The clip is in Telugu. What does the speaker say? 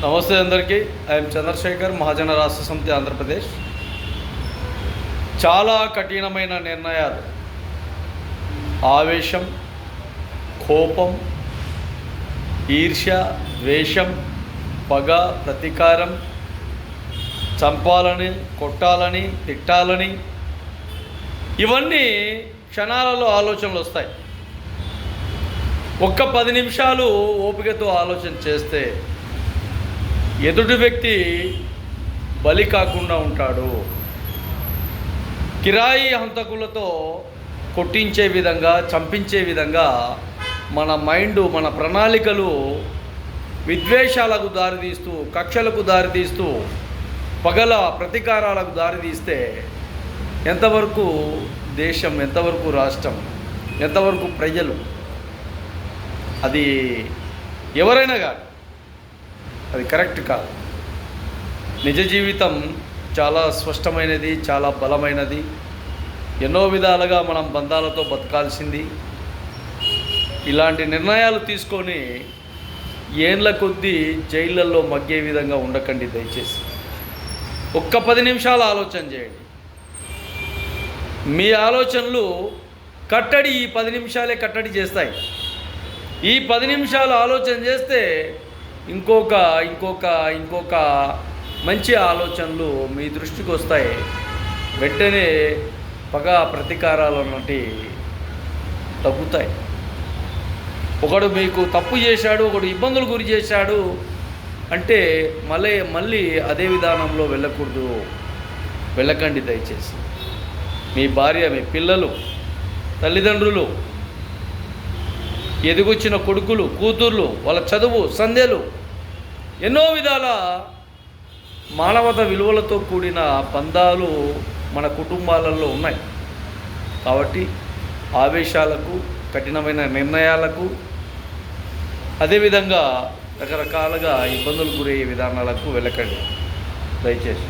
నమస్తే అందరికీ. ఐఎమ్ చంద్రశేఖర్, మహాజన రాష్ట్ర సమితి, ఆంధ్రప్రదేశ్. చాలా కఠినమైన నిర్ణయాలు, ఆవేశం, కోపం, ఈర్ష్య, ద్వేషం, పగ, ప్రతీకారం, చంపాలని, కొట్టాలని, తిట్టాలని, ఇవన్నీ క్షణాలలో ఆలోచనలు వస్తాయి. ఒక్క 10 నిమిషాలు ఓపికతో ఆలోచన చేస్తే ఎదుటి వ్యక్తి బలి కాకుండా ఉంటాడు. కిరాయి హంతకులతో కొట్టించే విధంగా, చంపించే విధంగా మన మైండ్, మన ప్రణాళికలు విద్వేషాలకు దారితీస్తూ, కక్షలకు దారితీస్తూ, పగల ప్రతీకారాలకు దారితీస్తే ఎంతవరకు దేశం, ఎంతవరకు రాష్ట్రం, ఎంతవరకు ప్రజలు, అది ఎవరైనా కాదు, అది కరెక్ట్ కాదు. నిజ జీవితం చాలా స్పష్టమైనది, చాలా బలమైనది. ఎన్నో విధాలుగా మనం బంధాలతో బతకాల్సింది. ఇలాంటి నిర్ణయాలు తీసుకొని ఏండ్ల కొద్దీ జైళ్ళల్లో మగ్గే విధంగా ఉండకండి దయచేసి. ఒక్క 10 నిమిషాలు ఆలోచన చేయండి. మీ ఆలోచనలు కట్టడి, ఈ 10 నిమిషాలే కట్టడి చేస్తాయి. ఈ 10 నిమిషాలు ఆలోచన చేస్తే ఇంకొక మంచి ఆలోచనలు మీ దృష్టికి వస్తాయి. వెంటనే పగ, ప్రతీకారాలు అన్నటి తగ్గుతాయి. ఒకడు మీకు తప్పు చేశాడు, ఒకడు ఇబ్బందులు గురి చేశాడు అంటే మళ్ళీ అదే విధానంలో వెళ్ళకండి దయచేసి. మీ భార్య, మీ పిల్లలు, తల్లిదండ్రులు, ఎదిగొచ్చిన కొడుకులు, కూతుర్లు, వాళ్ళ చదువు, సంధ్యలు, ఎన్నో విధాల మానవత విలువలతో కూడిన బంధాలు మన కుటుంబాలలో ఉన్నాయి. కాబట్టి ఆవేశాలకు, కఠినమైన నిర్ణయాలకు, అదేవిధంగా రకరకాలుగా ఇబ్బందులు గురయ్యే విధానాలకు వెళ్ళకండి దయచేసి.